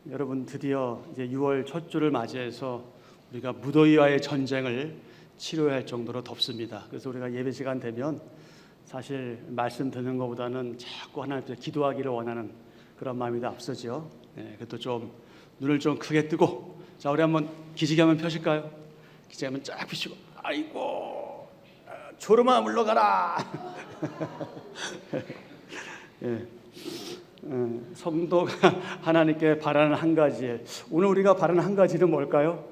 여러분, 드디어 이제 6월 첫 주를 맞이해서 우리가 무더위와의 전쟁을 치료해야 할 정도로 덥습니다. 그래서 우리가 예배 시간 되면 사실 말씀 듣는 것보다는 자꾸 하나님께 기도하기를 원하는 그런 마음이 더 앞서죠. 그것도 좀 눈을 좀 크게 뜨고, 자, 우리 한번 기지개 한번 펴실까요? 기지개 한번 쫙 펴시고, 아이고 졸음아 물러가라. 성도가 하나님께 바라는 한 가지 일, 오늘 우리가 바라는 한 가지 일은 뭘까요?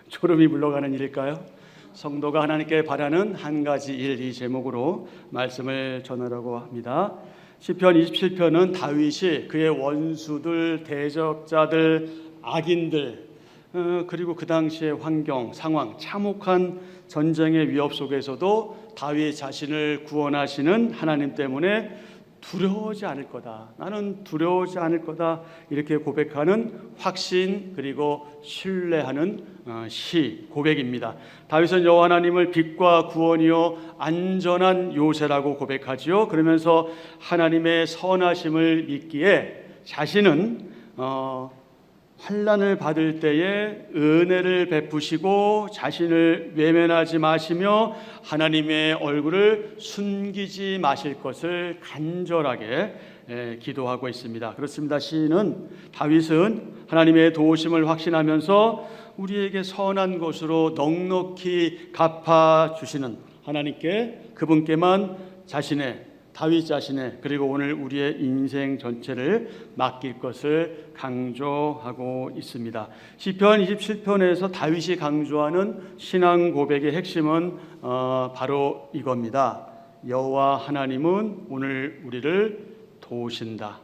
졸음이 물러가는 일일까요? 성도가 하나님께 바라는 한 가지 일, 이 제목으로 말씀을 전하려고 합니다. 시편 27편은 다윗이 그의 원수들, 대적자들, 악인들, 그리고 그 당시의 환경, 상황, 참혹한 전쟁의 위협 속에서도 다윗 자신을 구원하시는 하나님 때문에 두려워하지 않을 거다, 나는 두려워하지 않을 거다, 이렇게 고백하는 확신 그리고 신뢰하는 시, 고백입니다. 다윗은 여호와 하나님을 빛과 구원이요 안전한 요새라고 고백하지요. 그러면서 하나님의 선하심을 믿기에 자신은 환난을 받을 때에 은혜를 베푸시고 자신을 외면하지 마시며 하나님의 얼굴을 숨기지 마실 것을 간절하게 기도하고 있습니다. 그렇습니다. 시인은, 다윗은 하나님의 도우심을 확신하면서 우리에게 선한 것으로 넉넉히 갚아주시는 하나님께, 그분께만 자신의, 다윗 자신의, 그리고 오늘 우리의 인생 전체를 맡길 것을 강조하고 있습니다. 시편 27편에서 다윗이 강조하는 신앙 고백의 핵심은 바로 이겁니다. 여호와 하나님은 오늘 우리를 도우신다.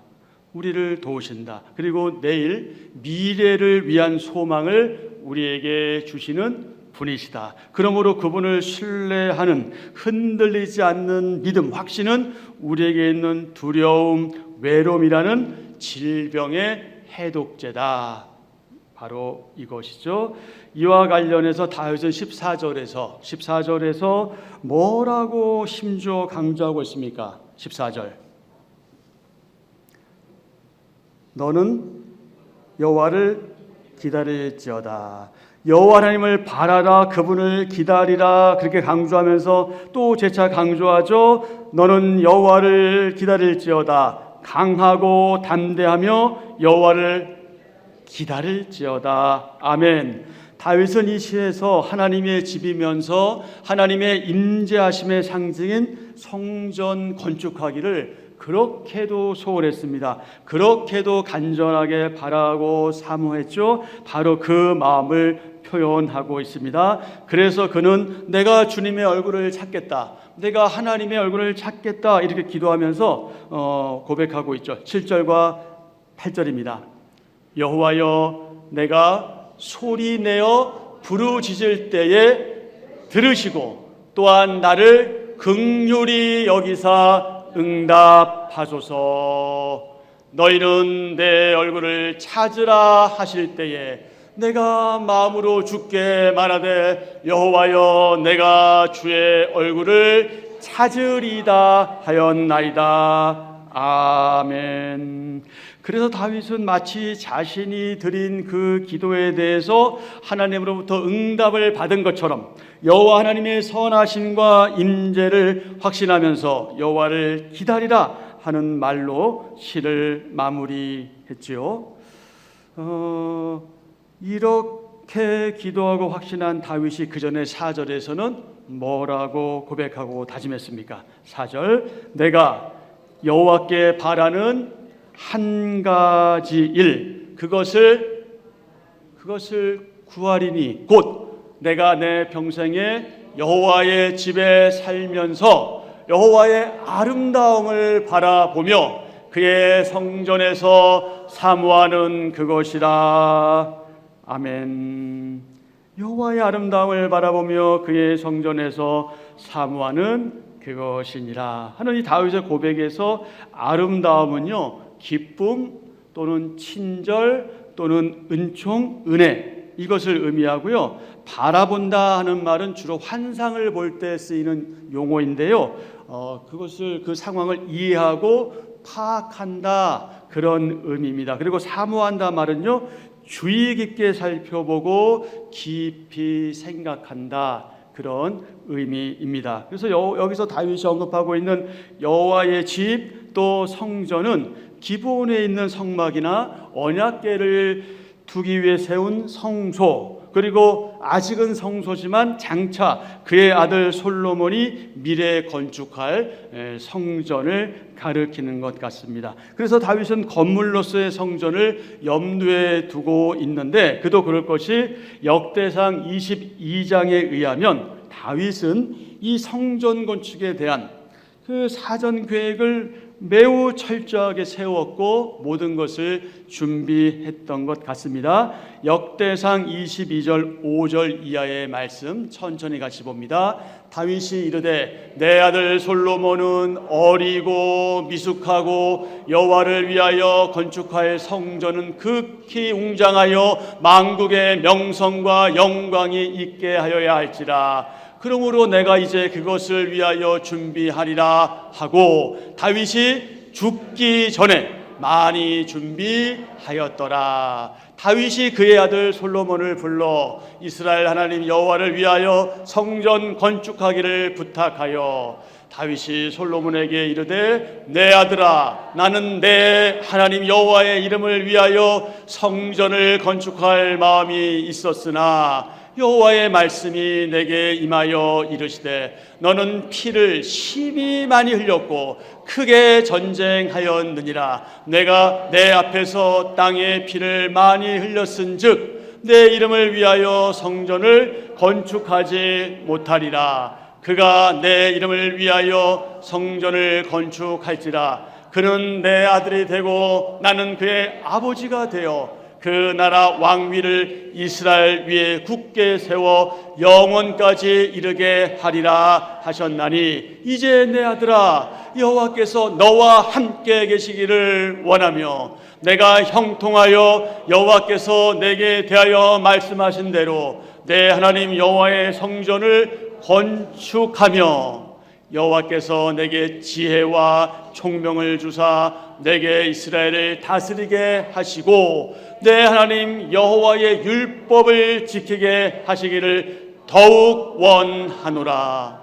우리를 도우신다. 그리고 내일 미래를 위한 소망을 우리에게 주시는 분이시다. 그러므로 그분을 신뢰하는, 흔들리지 않는 믿음, 확신은 우리에게 있는 두려움, 외로움이라는 질병의 해독제다. 바로 이것이죠. 이와 관련해서 다윗은 14절에서 뭐라고 심주어 강조하고 있습니까? 14절, 너는 여호와를 기다릴지어다. 여호와 하나님을 바라라, 그분을 기다리라, 그렇게 강조하면서 또 재차 강조하죠. 너는 여호와를 기다릴지어다. 강하고 담대하며 여호와를 기다릴지어다. 아멘. 다윗은 이 시에서 하나님의 집이면서 하나님의 임재하심의 상징인 성전 건축하기를 그렇게도 소원했습니다. 그렇게도 간절하게 바라고 사모했죠. 바로 그 마음을 표현하고 있습니다. 그래서 그는 내가 주님의 얼굴을 찾겠다, 내가 하나님의 얼굴을 찾겠다, 이렇게 기도하면서 고백하고 있죠. 7절과 8절입니다. 여호와여, 내가 소리내어 부르짖을 때에 들으시고 또한 나를 긍휼히 여기사 응답하소서. 너희는 내 얼굴을 찾으라 하실 때에 내가 마음으로 주께 말하되 여호와여, 내가 주의 얼굴을 찾으리다 하였나이다. 아멘. 그래서 다윗은 마치 자신이 드린 그 기도에 대해서 하나님으로부터 응답을 받은 것처럼 여호와 하나님의 선하심과 임재를 확신하면서 여호와를 기다리라 하는 말로 시를 마무리했지요. 이렇게 기도하고 확신한 다윗이 그 전에 4절에서는 뭐라고 고백하고 다짐했습니까? 4절, 내가 여호와께 바라는 한 가지 일, 그것을 구하리니 곧 내가 내 평생에 여호와의 집에 살면서 여호와의 아름다움을 바라보며 그의 성전에서 사모하는 그것이라. 아멘. 여호와의 아름다움을 바라보며 그의 성전에서 사모하는 그것이니라 하는 이 다윗의 고백에서 아름다움은요, 기쁨 또는 친절 또는 은총, 은혜, 이것을 의미하고요. 바라본다 하는 말은 주로 환상을 볼 때 쓰이는 용어인데요. 그것을, 그 상황을 이해하고 파악한다, 그런 의미입니다. 그리고 사모한다 말은요, 주의 깊게 살펴보고 깊이 생각한다, 그런 의미입니다. 그래서 여기서 다윗이 언급하고 있는 여호와의 집 또 성전은 기본에 있는 성막이나 언약궤를 두기 위해 세운 성소, 그리고 아직은 성소지만 장차 그의 아들 솔로몬이 미래에 건축할 성전을 가리키는 것 같습니다. 그래서 다윗은 건물로서의 성전을 염두에 두고 있는데, 그도 그럴 것이 역대상 22장에 의하면 다윗은 이 성전 건축에 대한 그 사전 계획을 매우 철저하게 세웠고 모든 것을 준비했던 것 같습니다. 역대상 22절 5절 이하의 말씀 천천히 같이 봅니다. 다윗이 이르되 내 아들 솔로몬은 어리고 미숙하고 여호와를 위하여 건축할 성전은 극히 웅장하여 만국의 명성과 영광이 있게 하여야 할지라. 그러므로 내가 이제 그것을 위하여 준비하리라 하고 다윗이 죽기 전에 많이 준비하였더라. 다윗이 그의 아들 솔로몬을 불러 이스라엘 하나님 여호와를 위하여 성전 건축하기를 부탁하여 다윗이 솔로몬에게 이르되 내 아들아, 나는 내 하나님 여호와의 이름을 위하여 성전을 건축할 마음이 있었으나 여호와의 말씀이 내게 임하여 이르시되 너는 피를 심히 많이 흘렸고 크게 전쟁하였느니라. 내가 내 앞에서 땅에 피를 많이 흘렸은즉 내 이름을 위하여 성전을 건축하지 못하리라. 그가 내 이름을 위하여 성전을 건축할지라. 그는 내 아들이 되고 나는 그의 아버지가 되어 그 나라 왕위를 이스라엘 위에 굳게 세워 영원까지 이르게 하리라 하셨나니 이제 내 아들아, 여호와께서 너와 함께 계시기를 원하며 내가 형통하여 여호와께서 내게 대하여 말씀하신 대로 내 하나님 여호와의 성전을 건축하며 여호와께서 내게 지혜와 총명을 주사 내게 이스라엘을 다스리게 하시고 내 하나님 여호와의 율법을 지키게 하시기를 더욱 원하노라.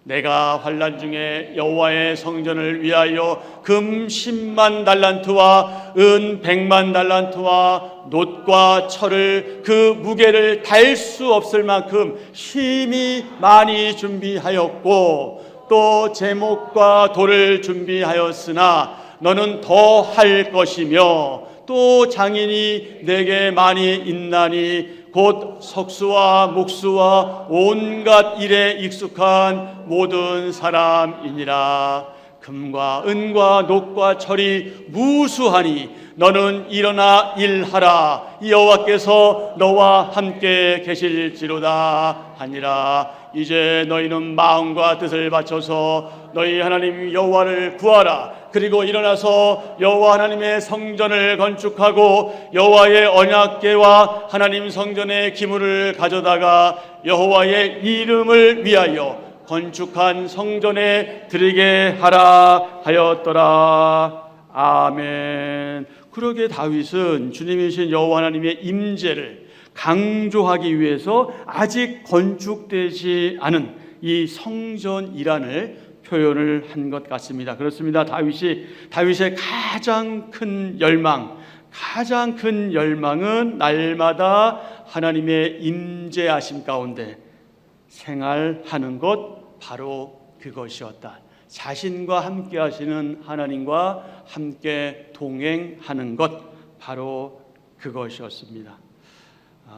내가 환난 중에 여호와의 성전을 위하여 금 10만 달란트와 은 100만 달란트와 놋과 철을 그 무게를 달 수 없을 만큼 심히 많이 준비하였고 또 제목과 돌을 준비하였으나 너는 더 할 것이며 또 장인이 내게 많이 있나니 곧 석수와 목수와 온갖 일에 익숙한 모든 사람이니라. 금과 은과 놋과 철이 무수하니 너는 일어나 일하라. 여호와께서 너와 함께 계실지로다 하니라. 이제 너희는 마음과 뜻을 바쳐서 너희 하나님 여호와를 구하라. 그리고 일어나서 여호와 하나님의 성전을 건축하고 여호와의 언약궤와 하나님 성전의 기물을 가져다가 여호와의 이름을 위하여 건축한 성전에 드리게 하라 하였더라. 아멘. 그러게 다윗은 주님이신 여호와 하나님의 임재를 강조하기 위해서 아직 건축되지 않은 이 성전 이란을 표현을 한 것 같습니다. 그렇습니다. 다윗의 가장 큰 열망은 날마다 하나님의 임재하심 가운데 생활하는 것, 바로 그것이었다. 자신과 함께 하시는 하나님과 함께 동행하는 것, 바로 그것이었습니다.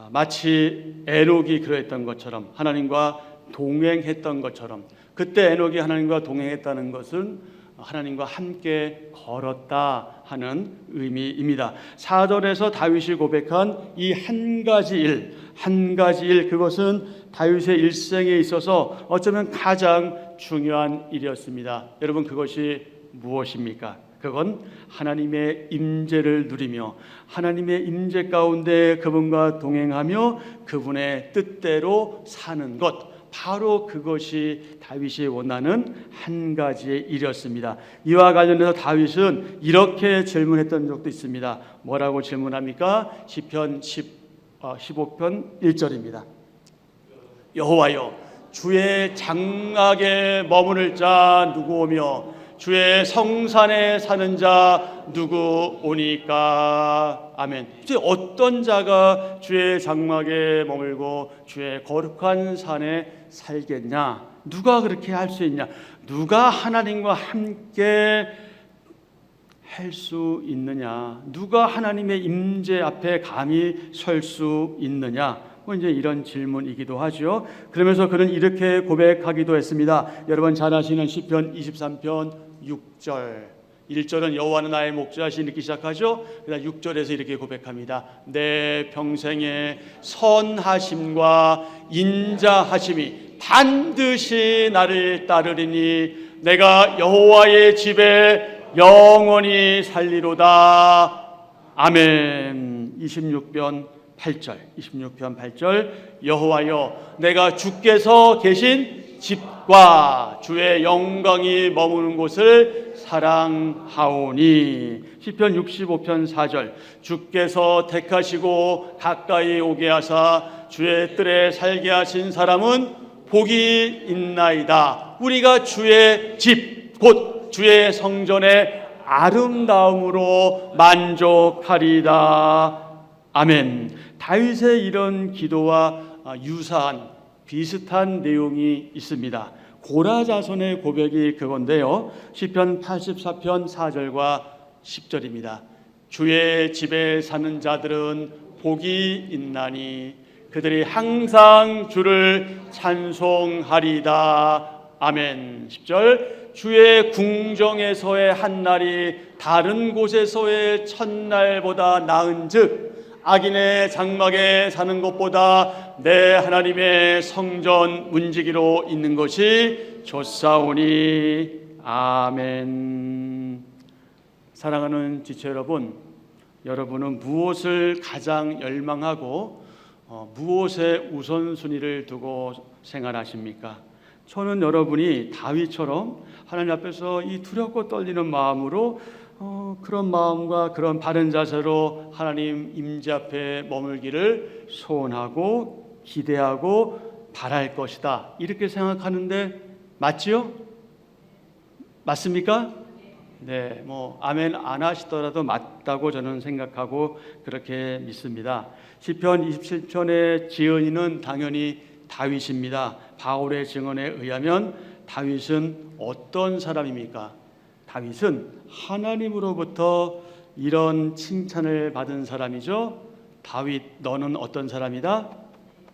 마치 에녹이 그랬던 것처럼, 하나님과 동행했던 것처럼, 그때 에녹이 하나님과 동행했다는 것은 하나님과 함께 걸었다 하는 의미입니다. 4절에서 다윗이 고백한 이 한 가지 일, 그것은 다윗의 일생에 있어서 어쩌면 가장 중요한 일이었습니다. 여러분, 그것이 무엇입니까? 그건 하나님의 임재를 누리며 하나님의 임재 가운데 그분과 동행하며 그분의 뜻대로 사는 것, 바로 그것이 다윗이 원하는 한 가지의 일이었습니다. 이와 관련해서 다윗은 이렇게 질문했던 적도 있습니다. 뭐라고 질문합니까? 시편 15편 1절입니다. 여호와여, 주의 장막에 머무를 자 누구오며 주의 성산에 사는 자 누구 오니까. 아멘. 이제 어떤 자가 주의 장막에 머물고 주의 거룩한 산에 살겠냐? 누가 그렇게 할 수 있냐? 누가 하나님과 함께 할 수 있느냐? 누가 하나님의 임재 앞에 감히 설 수 있느냐? 이제 이런 질문이기도 하죠. 그러면서 그는 이렇게 고백하기도 했습니다. 여러분 잘 아시는 시편 23편 6절. 1절은 여호와는 나의 목자시 이렇게 시작하죠. 그다음 6절에서 이렇게 고백합니다. 내 평생의 선하심과 인자하심이 반드시 나를 따르리니 내가 여호와의 집에 영원히 살리로다. 아멘. 26편 8절 여호와여, 내가 주께서 계신 집과 주의 영광이 머무는 곳을 사랑하오니. 시편 65편 4절 주께서 택하시고 가까이 오게 하사 주의 뜰에 살게 하신 사람은 복이 있나이다. 우리가 주의 집 곧 주의 성전의 아름다움으로 만족하리다. 아멘. 다윗의 이런 기도와 유사한 비슷한 내용이 있습니다. 고라 자손의 고백이 그건데요. 시편 84편 4절과 10절입니다. 주의 집에 사는 자들은 복이 있나니 그들이 항상 주를 찬송하리다. 아멘. 10절 주의 궁정에서의 한 날이 다른 곳에서의 첫날보다 나은즉 악인의 장막에 사는 것보다 내 하나님의 성전 문지기로 있는 것이 좋사오니. 아멘. 사랑하는 지체 여러분, 여러분은 무엇을 가장 열망하고 무엇에 우선순위를 두고 생활하십니까? 저는 여러분이 다윗처럼 하나님 앞에서 이 두렵고 떨리는 마음으로 그런 마음과 그런 바른 자세로 하나님 임재 앞에 머물기를 소원하고 기대하고 바랄 것이다, 이렇게 생각하는데 맞지요? 맞습니까? 네, 아멘 안 하시더라도 맞다고 저는 생각하고 그렇게 믿습니다. 시편 27편의 지은이는 당연히 다윗입니다. 바울의 증언에 의하면 다윗은 어떤 사람입니까? 다윗은 하나님으로부터 이런 칭찬을 받은 사람이죠. 다윗, 너는 어떤 사람이다?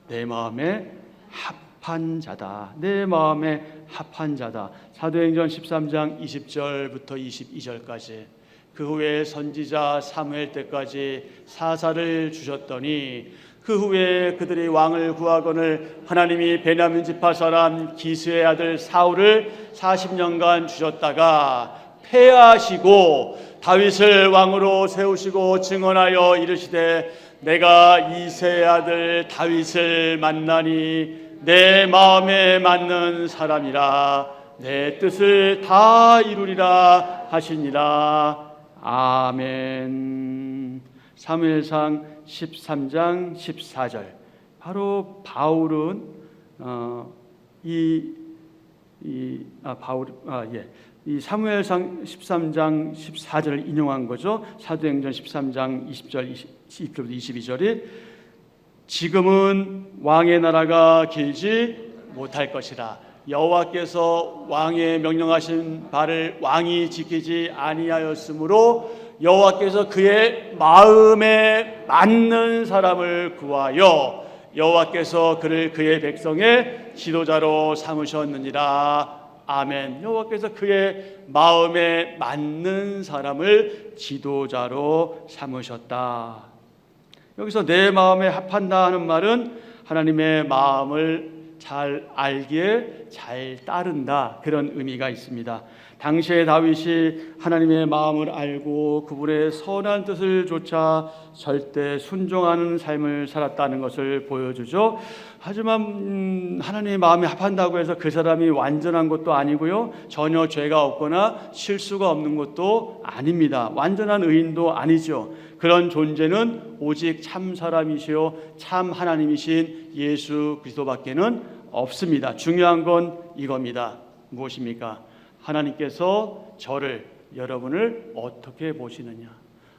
내 마음에 합한 자다. 내 마음에 합한 자다. 사도행전 13장 20절부터 22절까지 그 후에 선지자 사무엘 때까지 사사를 주셨더니 그 후에 그들이 왕을 구하거늘 하나님이 베냐민 지파 사람 기스의 아들 사울을 40년간 주셨다가 패하시고 다윗을 왕으로 세우시고 증언하여 이르시되 내가 이새의 아들 다윗을 만나니 내 마음에 맞는 사람이라 내 뜻을 다 이루리라 하시니라. 아멘. 사무엘상 13장 14절. 바로 바울은 이 사무엘상 13장 14절을 인용한 거죠. 사도행전 13장 20절 20절부터 22절이 지금은 왕의 나라가 길지 못할 것이라. 여호와께서 왕의 명령하신 바를 왕이 지키지 아니하였으므로 여호와께서 그의 마음에 맞는 사람을 구하여 여호와께서 그를 그의 백성의 지도자로 삼으셨느니라. 아멘. 여호와께서 그의 마음에 맞는 사람을 지도자로 삼으셨다. 여기서 내 마음에 합한다 하는 말은 하나님의 마음을 잘 알기에 잘 따른다, 그런 의미가 있습니다. 당시의 다윗이 하나님의 마음을 알고 그분의 선한 뜻을 좇아 절대 순종하는 삶을 살았다는 것을 보여주죠. 하지만 하나님의 마음에 합한다고 해서 그 사람이 완전한 것도 아니고요, 전혀 죄가 없거나 실수가 없는 것도 아닙니다. 완전한 의인도 아니죠. 그런 존재는 오직 참 사람이시요 참 하나님이신 예수 그리스도밖에는 없습니다. 중요한 건 이겁니다. 무엇입니까? 하나님께서 저를, 여러분을 어떻게 보시느냐,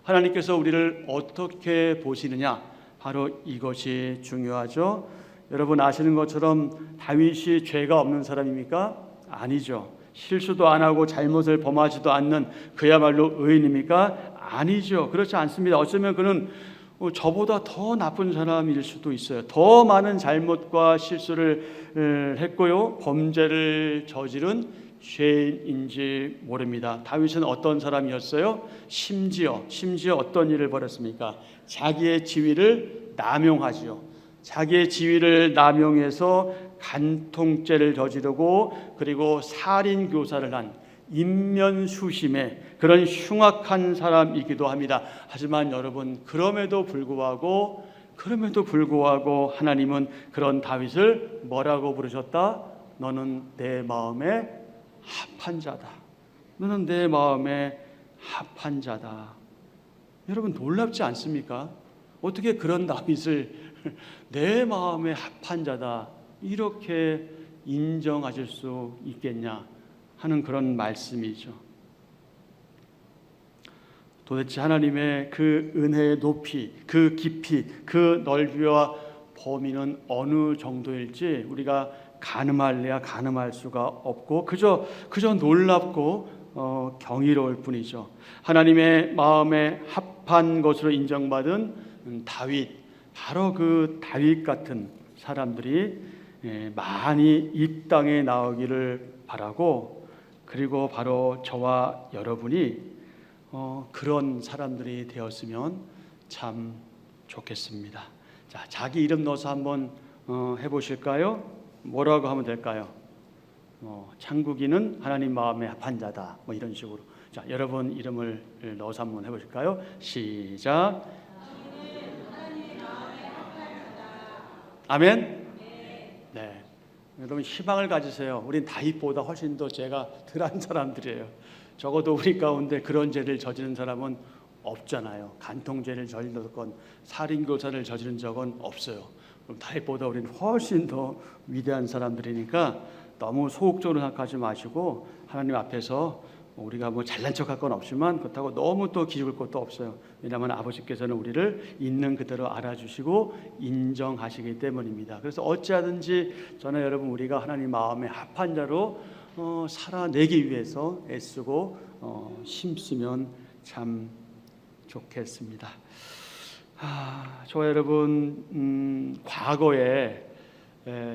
하나님께서 우리를 어떻게 보시느냐, 바로 이것이 중요하죠. 여러분 아시는 것처럼 다윗이 죄가 없는 사람입니까? 아니죠. 실수도 안 하고 잘못을 범하지도 않는 그야말로 의인입니까? 아니죠. 그렇지 않습니다. 어쩌면 그는 저보다 더 나쁜 사람일 수도 있어요. 더 많은 잘못과 실수를 했고요, 범죄를 저지른 죄인인지 모릅니다. 다윗은 어떤 사람이었어요? 심지어 어떤 일을 벌였습니까? 자기의 지위를 남용하지요. 자기의 지위를 남용해서 간통죄를 저지르고 그리고 살인 교사를 한 인면수심의 그런 흉악한 사람이기도 합니다. 하지만 여러분, 그럼에도 불구하고 하나님은 그런 다윗을 뭐라고 부르셨다? 너는 내 마음에 합한 자다. 너는 내 마음에 합한 자다. 여러분 놀랍지 않습니까? 어떻게 그런 다윗을 내 마음에 합한 자다 이렇게 인정하실 수 있겠냐 하는 그런 말씀이죠. 도대체 하나님의 그 은혜의 높이, 그 깊이, 그 넓이와 범위는 어느 정도일지 우리가 가늠할래야 가늠할 수가 없고 그저 놀랍고 경이로울 뿐이죠. 하나님의 마음에 합한 것으로 인정받은 다윗, 바로 그 다윗 같은 사람들이 많이 이 땅에 나오기를 바라고, 그리고 바로 저와 여러분이 그런 사람들이 되었으면 참 좋겠습니다. 자, 자기 이름 넣어서 한번 해보실까요? 뭐라고 하면 될까요? 창국이는 하나님 마음에 합한 자다, 뭐 이런 식으로. 자, 여러분 이름을 넣어서 한번 해보실까요? 시작. 아멘. 네. 여러분 희망을 가지세요. 우린 다윗보다 훨씬 더 죄가 덜한 사람들이에요. 적어도 우리 가운데 그런 죄를 저지른 사람은 없잖아요. 간통죄를 저질렀건 살인교사를 저지른 적은 없어요. 그럼 다윗보다 우리는 훨씬 더 위대한 사람들이니까 너무 소극적으로 생각하지 마시고 하나님 앞에서 우리가 뭐 잘난 척할 건 없지만 그렇다고 너무 또 기죽을 것도 없어요. 왜냐하면 아버지께서는 우리를 있는 그대로 알아주시고 인정하시기 때문입니다. 그래서 어찌하든지 저는 여러분 우리가 하나님 마음에 합한 자로 살아내기 위해서 애쓰고 힘쓰면 참 좋겠습니다. 저 여러분 과거에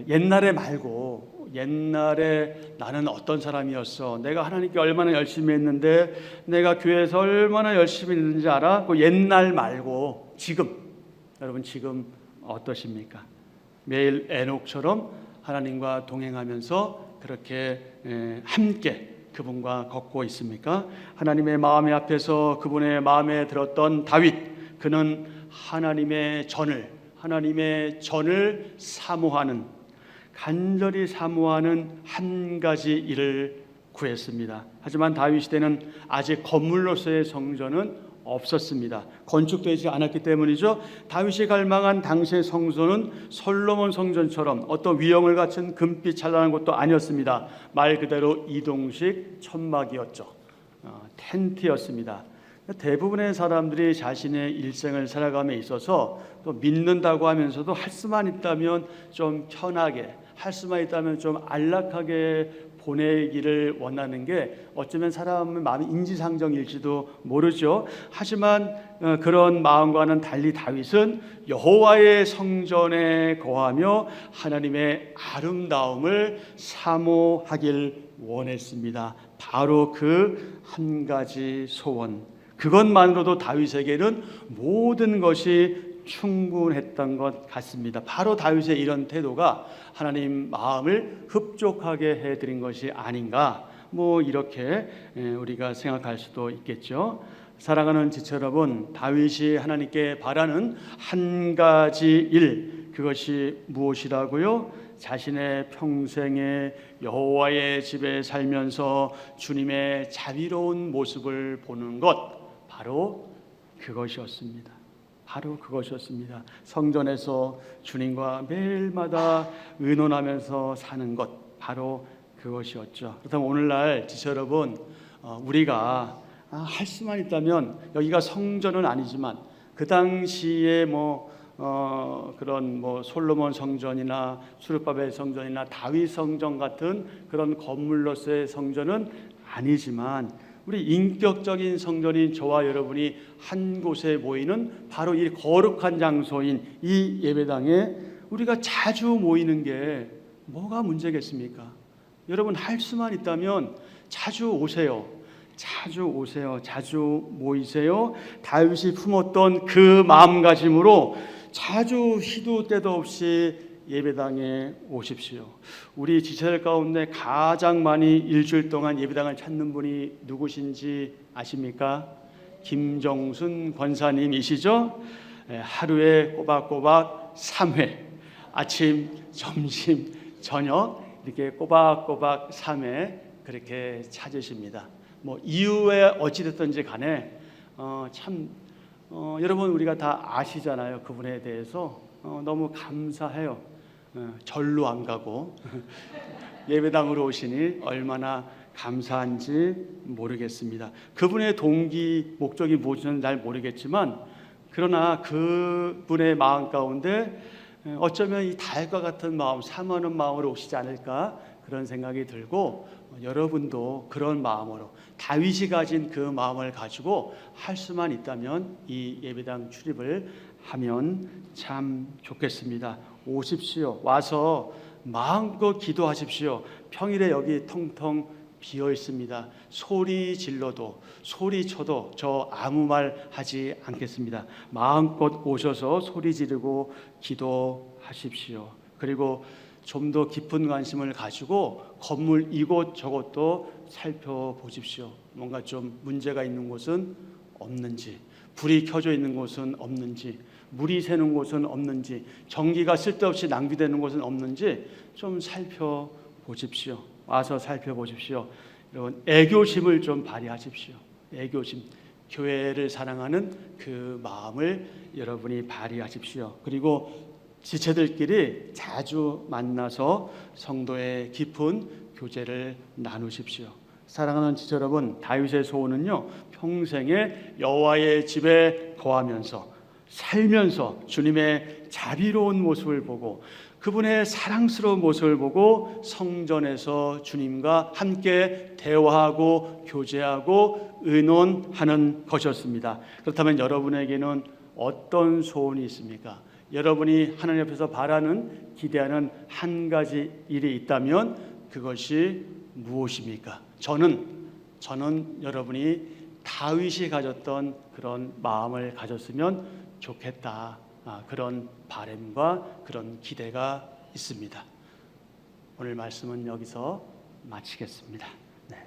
옛날에 말고 옛날에 나는 어떤 사람이었어, 내가 하나님께 얼마나 열심히 했는데 내가 교회에서 얼마나 열심히 했는지 알아? 그 옛날 말고 지금, 여러분 지금 어떠십니까? 매일 에녹처럼 하나님과 동행하면서 그렇게 함께 그분과 걷고 있습니까? 하나님의 마음의 앞에서 그분의 마음에 들었던 다윗, 그는 하나님의 전을 사모하는, 간절히 사모하는 한 가지 일을 구했습니다. 하지만 다윗 시대는 아직 건물로서의 성전은 없었습니다. 건축되지 않았기 때문이죠. 다윗이 갈망한 당시의 성소는 솔로몬 성전처럼 어떤 위엄을 갖춘 금빛 찬란한 것도 아니었습니다. 말 그대로 이동식 천막이었죠. 텐트였습니다. 대부분의 사람들이 자신의 일생을 살아감에 있어서 또 믿는다고 하면서도 할 수만 있다면 좀 편하게, 할 수만 있다면 좀 안락하게 보내기를 원하는 게 어쩌면 사람의 마음의 인지상정일지도 모르죠. 하지만 그런 마음과는 달리 다윗은 여호와의 성전에 거하며 하나님의 아름다움을 사모하길 원했습니다. 바로 그 한 가지 소원, 그것만으로도 다윗에게는 모든 것이 충분했던 것 같습니다. 바로 다윗의 이런 태도가 하나님 마음을 흡족하게 해드린 것이 아닌가, 뭐 이렇게 우리가 생각할 수도 있겠죠. 사랑하는 지체 여러분, 다윗이 하나님께 바라는 한 가지 일, 그것이 무엇이라고요? 자신의 평생에 여호와의 집에 살면서 주님의 자비로운 모습을 보는 것, 바로 그것이었습니다. 바로 그것이었습니다. 성전에서 주님과 매일마다 의논하면서 사는 것, 바로 그것이었죠. 그렇다면 오늘날 지체 여러분, 우리가 할 수만 있다면, 여기가 성전은 아니지만 그 당시에 그런 솔로몬 성전이나 수르바벨 성전이나 다윗 성전 같은 그런 건물로서의 성전은 아니지만, 우리 인격적인 성전인 저와 여러분이 한 곳에 모이는 바로 이 거룩한 장소인 이 예배당에 우리가 자주 모이는 게 뭐가 문제겠습니까? 여러분, 할 수만 있다면 자주 오세요. 자주 오세요. 자주 모이세요. 다윗이 품었던 그 마음가짐으로 자주 시도 때도 없이 예배당에 오십시오. 우리 지체들 가운데 가장 많이 일주일 동안 예배당을 찾는 분이 누구신지 아십니까? 김정순 권사님이시죠? 하루에 꼬박꼬박 3회, 아침, 점심, 저녁 이렇게 꼬박꼬박 3회 그렇게 찾으십니다. 이유에 어찌됐든지 간에 여러분, 우리가 다 아시잖아요. 그분에 대해서 너무 감사해요. 절로 안 가고 예배당으로 오시니 얼마나 감사한지 모르겠습니다. 그분의 동기, 목적이 무엇인지 잘 모르겠지만, 그러나 그분의 마음 가운데 어쩌면 이 달과 같은 마음, 사모하는 마음으로 오시지 않을까, 그런 생각이 들고, 여러분도 그런 마음으로 다윗이 가진 그 마음을 가지고 할 수만 있다면 이 예배당 출입을 하면 참 좋겠습니다. 오십시오. 와서 마음껏 기도하십시오. 평일에 여기 텅텅 비어 있습니다. 소리 질러도 소리 쳐도 저 아무 말 하지 않겠습니다. 마음껏 오셔서 소리 지르고 기도하십시오. 그리고 좀 더 깊은 관심을 가지고 건물 이곳저곳도 살펴보십시오. 뭔가 좀 문제가 있는 곳은 없는지, 불이 켜져 있는 곳은 없는지, 물이 새는 곳은 없는지, 전기가 쓸데없이 낭비되는 곳은 없는지 좀 살펴보십시오. 와서 살펴보십시오. 여러분, 애교심을 좀 발휘하십시오. 애교심, 교회를 사랑하는 그 마음을 여러분이 발휘하십시오. 그리고 지체들끼리 자주 만나서 성도의 깊은 교제를 나누십시오. 사랑하는 지체 여러분, 다윗의 소원은요, 평생에 여호와의 집에 거하면서 살면서 주님의 자비로운 모습을 보고 그분의 사랑스러운 모습을 보고 성전에서 주님과 함께 대화하고 교제하고 의논하는 것이었습니다. 그렇다면 여러분에게는 어떤 소원이 있습니까? 여러분이 하나님 앞에서 바라는, 기대하는 한 가지 일이 있다면 그것이 무엇입니까? 저는 여러분이 다윗이 가졌던 그런 마음을 가졌으면 좋겠다, 그런 바람과 그런 기대가 있습니다. 오늘 말씀은 여기서 마치겠습니다.